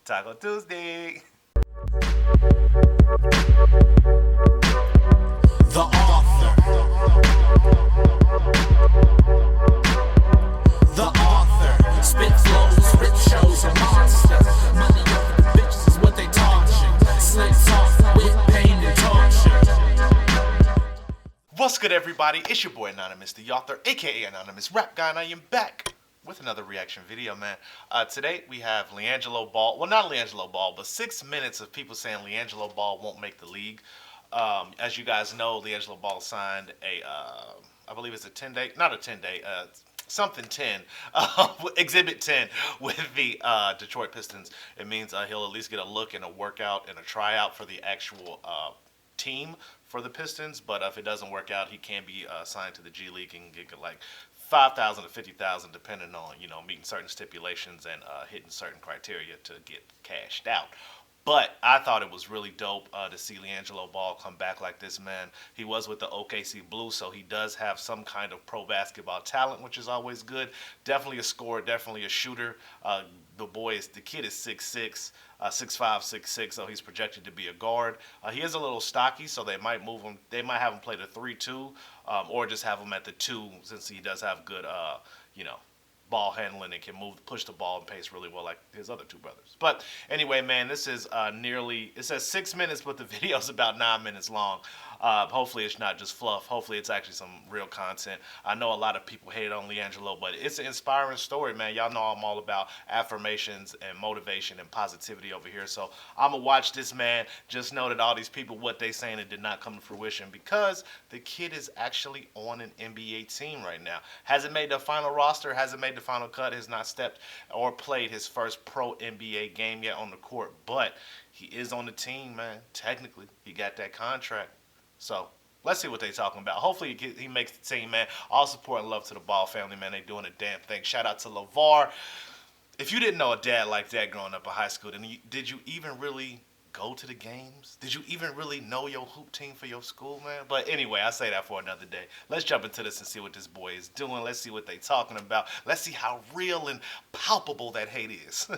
Taco Tuesday. The author. The author. Spit flows, rip shows, a monster. Money over the bitches is what they torture. Slick talk with pain and torture. What's good, everybody? It's your boy Anonymous, the author, aka Anonymous Rap Guy, and I am back with another reaction video, man. Today we have Liangelo Ball. Well, not Liangelo Ball, but 6 minutes of people saying Liangelo Ball won't make the league. As you guys know, Liangelo Ball signed I believe it's a 10-day, not a 10-day, something 10, Exhibit 10 with the Detroit Pistons. It means he'll at least get a look and a workout and a tryout for the actual team for the Pistons. But if it doesn't work out, he can be signed to the G League and get like 5,000 to 50,000, depending on, you know, meeting certain stipulations and hitting certain criteria to get cashed out. But I thought it was really dope to see Liangelo Ball come back like this, man. He was with the OKC Blues, so he does have some kind of pro basketball talent, which is always good. Definitely a scorer, definitely a shooter. The kid is 6'6", 6'5", 6'6", so he's projected to be a guard. He is a little stocky, so they might move him. They might have him play the 3-2, or just have him at the 2, since he does have good, ball handling and can push the ball and pace really well like his other two brothers. But anyway, man, this is it says 6 minutes, but the video's about 9 minutes long. Hopefully it's not just fluff. Hopefully it's actually some real content. I know a lot of people hate on Liangelo, but it's an inspiring story, man. Y'all know I'm all about affirmations and motivation and positivity over here. So I'm going to watch this, man. Just know that all these people, what they saying, it did not come to fruition, because the kid is actually on an NBA team right now. Hasn't made the final roster, hasn't made the final cut, has not stepped or played his first pro NBA game yet on the court, but he is on the team, man. Technically, he got that contract. So let's see what they're talking about. Hopefully he makes the team, man. All support and love to the Ball family, man. They doing a damn thing. Shout out to LeVar. If you didn't know a dad like that growing up in high school, then did you even really go to the games? Did you even really know your hoop team for your school, man? But anyway, I say that for another day. Let's jump into this and see what this boy is doing. Let's see what they talking about. Let's see how real and palpable that hate is.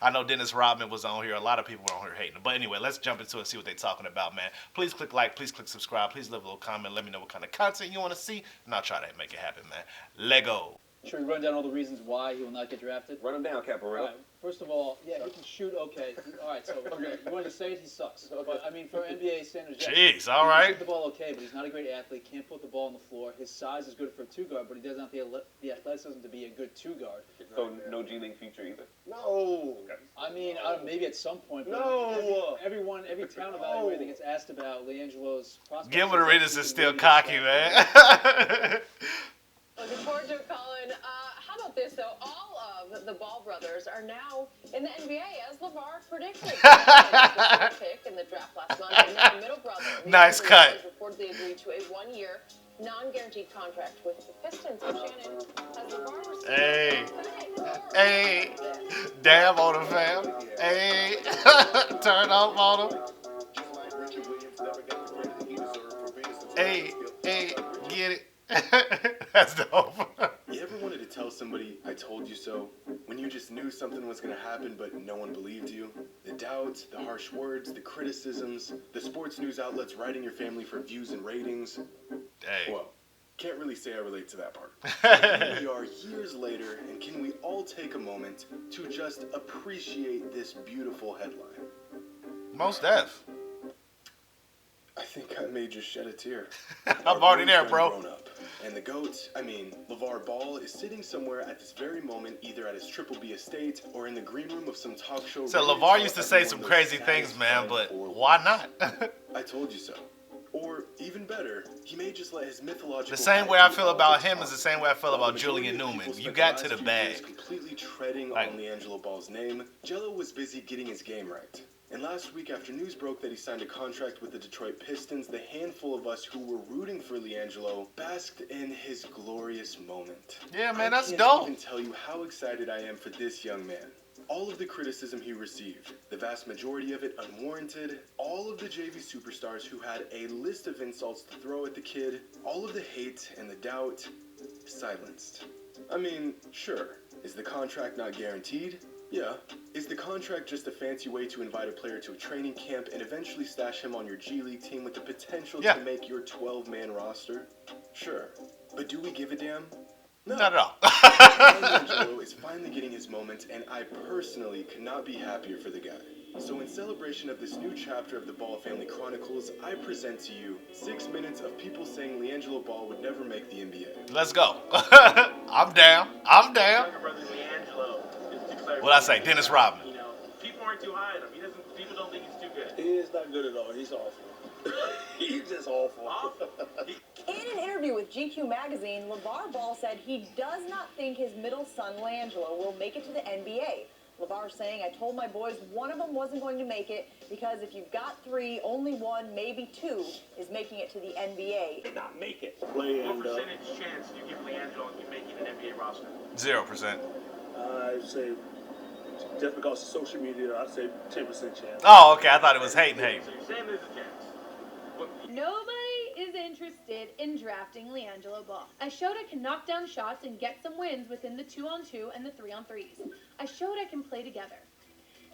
I know Dennis Rodman was on here. A lot of people were on here hating. But anyway, let's jump into it and see what they're talking about, man. Please click like. Please click subscribe. Please leave a little comment. Let me know what kind of content you want to see, and I'll try to make it happen, man. Lego. Should we run down all the reasons why he will not get drafted? Run him down, Caparello. Right. First of all, yeah, he can shoot okay. All right, so you want to say it, he sucks. Okay. But, I mean, for NBA standards, yeah, Jeez, all he can right. shoot the ball okay, but he's not a great athlete, can't put the ball on the floor. His size is good for a two-guard, but he doesn't have the athleticism to be a good two-guard. So no G League future either. No! I mean, maybe at some point, but No! every town evaluator that gets asked about Liangelo's prospects. Gilbert Arenas is still cocky, man. Well, the Georgia Colin, how about this, though? All of the Ball brothers are now in the NBA, as LeVar predicted. The pick in the draft last month, and now middle brother. Nice cut. Reportedly agreed to a one-year, non-guaranteed contract with the Pistons. So Shannon has LeVar received. Hey, damn on him, fam. Hey, turn off on him. Hey, get it. That's dope. You ever wanted to tell somebody, I told you so, when you just knew something was going to happen but no one believed you? The doubts, the harsh words, the criticisms, the sports news outlets writing your family for views and ratings. Hey. Well, can't really say I relate to that part. Here we are years later, and can we all take a moment to just appreciate this beautiful headline? Most def. I think I may just shed a tear. I'm already there, bro. Grown up. And the GOAT, LeVar Ball, is sitting somewhere at this very moment, either at his Triple B estate or in the green room of some talk show. So LeVar used to say some crazy things, man, but why not? I told you so. Or, even better, he may just let his mythological... The same way I feel about him is the same way I feel about Julian Newman. You got to the bag. Completely treading on Liangelo Ball's name, Jello was busy getting his game right. And last week, after news broke that he signed a contract with the Detroit Pistons, the handful of us who were rooting for Liangelo basked in his glorious moment. Yeah, man, that's dope. I can't even tell you how excited I am for this young man. All of the criticism he received, the vast majority of it unwarranted, all of the JV superstars who had a list of insults to throw at the kid, all of the hate and the doubt, silenced. I mean, sure, is the contract not guaranteed? Yeah. Is the contract just a fancy way to invite a player to a training camp and eventually stash him on your G League team with the potential to make your 12-man roster? Sure. But do we give a damn? No. Not at all. Liangelo is finally getting his moment, and I personally could not be happier for the guy. So in celebration of this new chapter of the Ball Family Chronicles, I present to you 6 minutes of people saying Liangelo Ball would never make the NBA. Let's go. I'm down. I'm down. Younger brother Liangelo is declared. What'd I say? Dennis Rodman. You know, people aren't too high on him. People don't think he's too good. He is not good at all. He's awful. He's just awful. In an interview with GQ magazine, LeVar Ball said he does not think his middle son, Liangelo, will make it to the NBA. LeVar saying, I told my boys one of them wasn't going to make it because if you've got 3, only 1, maybe 2 is making it to the NBA. Did not make it. What percentage chance do you give Liangelo of making an NBA roster? 0%. I'd say, just because of social media, I'd say 10% chance. Oh, okay. I thought it was hating. So you're saying there's a chance? Nobody is interested in drafting Liangelo Ball. I showed I can knock down shots and get some wins within the 2-on-2 and the 3-on-3s. I showed I can play together.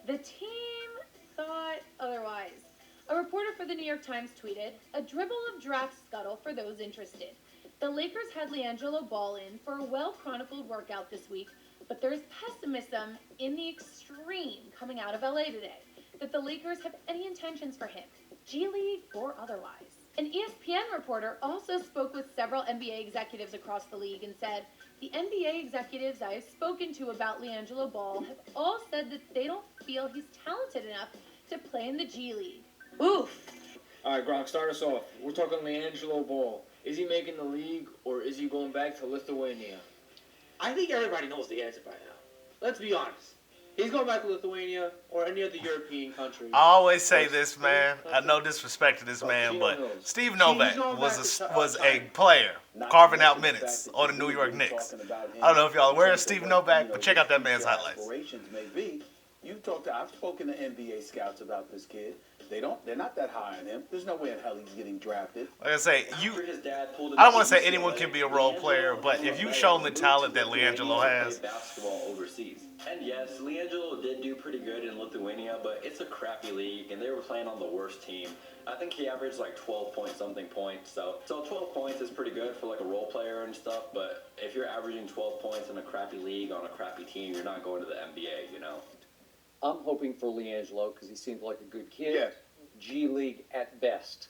The team thought otherwise. A reporter for the New York Times tweeted, a dribble of draft scuttle for those interested. The Lakers had Liangelo Ball in for a well-chronicled workout this week, but there's pessimism in the extreme coming out of LA today that the Lakers have any intentions for him, G League or otherwise. An ESPN reporter also spoke with several NBA executives across the league and said, the NBA executives I have spoken to about Liangelo Ball have all said that they don't feel he's talented enough to play in the G League. Oof. All right, Gronk, start us off. We're talking Liangelo Ball. Is he making the league or is he going back to Lithuania? I think everybody knows the answer by now. Let's be honest. He's going back to Lithuania or any other European country. I always say this, man. I no disrespect to this man, but Steve Novak was a player carving out minutes on the New York Knicks. I don't know if y'all are aware of Steve Novak, but check out that man's highlights. I've spoken to NBA scouts about this kid. They're not that high on him. There's no way in hell he's getting drafted. Like I say, I don't want to say anyone can be a role player, but if you've shown the talent that Liangelo has. Basketball overseas. And yes, Liangelo did do pretty good in Lithuania, but it's a crappy league, and they were playing on the worst team. I think he averaged like 12-point-something points, so 12 points is pretty good for like a role player and stuff, but if you're averaging 12 points in a crappy league on a crappy team, you're not going to the NBA, you know? I'm hoping for Liangelo because he seems like a good kid. Yes. G League at best.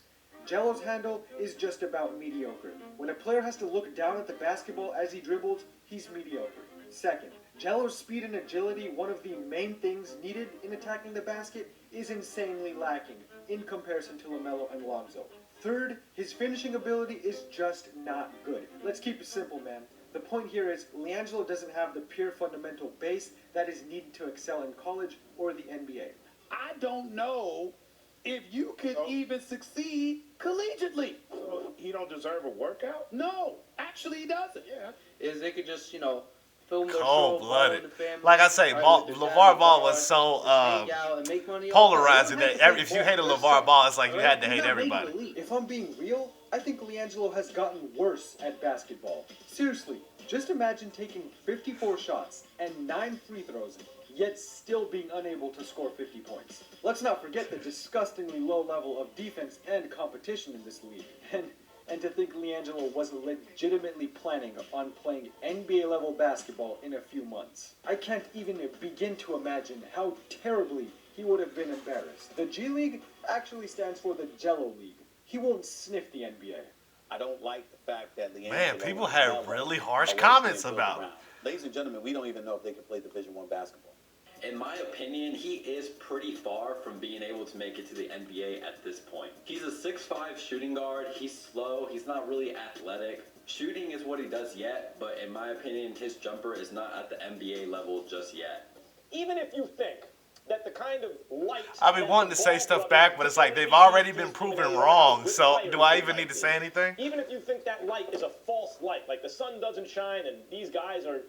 Gelo's handle is just about mediocre. When a player has to look down at the basketball as he dribbles, he's mediocre. Second, Gelo's speed and agility, one of the main things needed in attacking the basket, is insanely lacking in comparison to LaMelo and Lonzo. Third, his finishing ability is just not good. Let's keep it simple, man. The point here is Liangelo doesn't have the pure fundamental base that is needed to excel in college or the NBA. I don't know if you could even succeed collegiately. So he don't deserve a workout? No, actually he doesn't. Yeah. Is they could just, film their Cold-blooded. show, family, Like I say, LeVar Ball was so polarizing that if you hated LeVar Ball, it's like you had to hate everybody. If I'm being real, I think Liangelo has gotten worse at basketball. Seriously, just imagine taking 54 shots and 9 free throws, yet still being unable to score 50 points. Let's not forget the disgustingly low level of defense and competition in this league. And to think Liangelo was legitimately planning on playing NBA-level basketball in a few months. I can't even begin to imagine how terribly he would have been embarrassed. The G League actually stands for the Gelo League. He won't sniff the NBA. I don't like the fact that Liangelo... Man, people had really harsh comments about it. Ladies and gentlemen, we don't even know if they can play Division I basketball. In my opinion, he is pretty far from being able to make it to the NBA at this point. He's a 6'5" shooting guard. He's slow. He's not really athletic. Shooting is what he does yet, but in my opinion, his jumper is not at the NBA level just yet. Even if you think that the kind of light... I've been wanting to say stuff back, but it's like they've already been proven wrong, so do I even need to say anything? Even if you think that light is a false light, like the sun doesn't shine and these guys are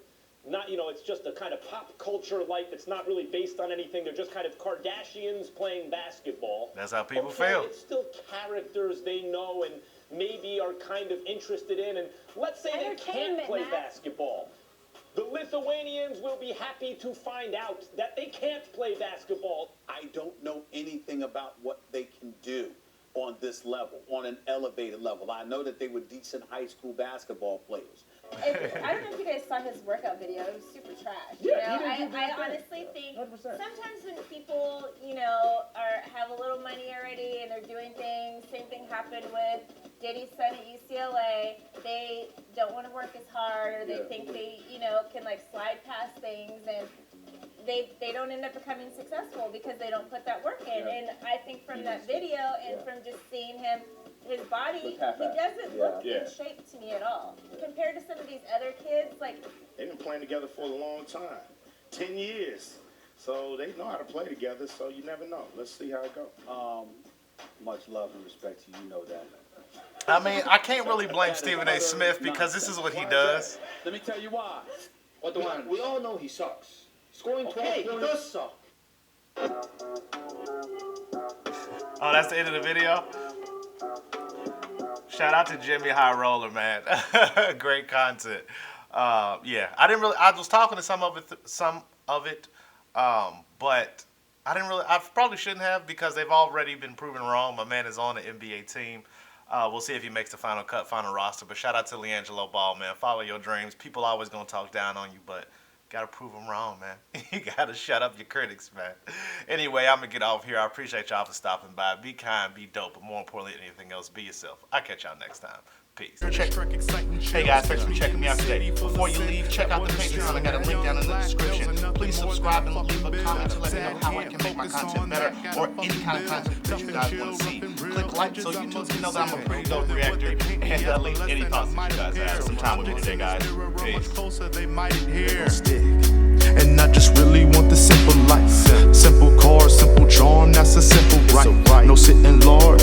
not, it's just a kind of pop culture light that's not really based on anything. They're just kind of Kardashians playing basketball. That's how people okay, feel. It's still characters they know and maybe are kind of interested in. And let's say they can't play basketball. The Lithuanians will be happy to find out that they can't play basketball. I don't know anything about what they can do on this level, on an elevated level. I know that they were decent high school basketball players. I don't know if you guys saw his workout video. It was super trash. Yeah, I honestly think 100%. sometimes when people, have a little money already and they're doing things, same thing happened with Diddy's son at UCLA. They don't want to work as hard, or they think they, can like slide past things, and they don't end up becoming successful because they don't put that work in. And I think from that video and from just seeing him, his body, he doesn't look in shape to me at all. Compared to some of these other kids, like... They've been playing together for a long time. 10 years. So they know how to play together, so you never know. Let's see how it goes. Much love and respect to you, know that. I mean, I can't really blame Stephen A. Smith because this is what he does. Let me tell you why. What the one? We all know he sucks. Scoring 12 he points. does suck. Oh, that's the end of the video? Shout out to Jimmy High Roller, man. Great content. Yeah, I was talking to some of it, but I probably shouldn't have, because they've already been proven wrong. My man is on the NBA team. We'll see if he makes the final cut, final roster. But shout out to Liangelo Ball, man. Follow your dreams. People always going to talk down on you, but gotta prove them wrong, man. You gotta shut up your critics, man. Anyway, I'm gonna get off here. I appreciate y'all for stopping by. Be kind, be dope, but more importantly than anything else, be yourself. I'll catch y'all next time. Peace. Hey guys, thanks for checking me out today. Before you leave, check out the Patreon. I got a link down in the description. Please subscribe and leave a comment to let me know how I can make my content better, or any kind of content that you guys want to see. Click like so YouTube can know that I'm a pretty dope reactor, and leave any thoughts that you guys have. Some time with me today, guys. Peace. And I just really want the simple life. Simple cars, simple charm, that's a simple right. No sitting large.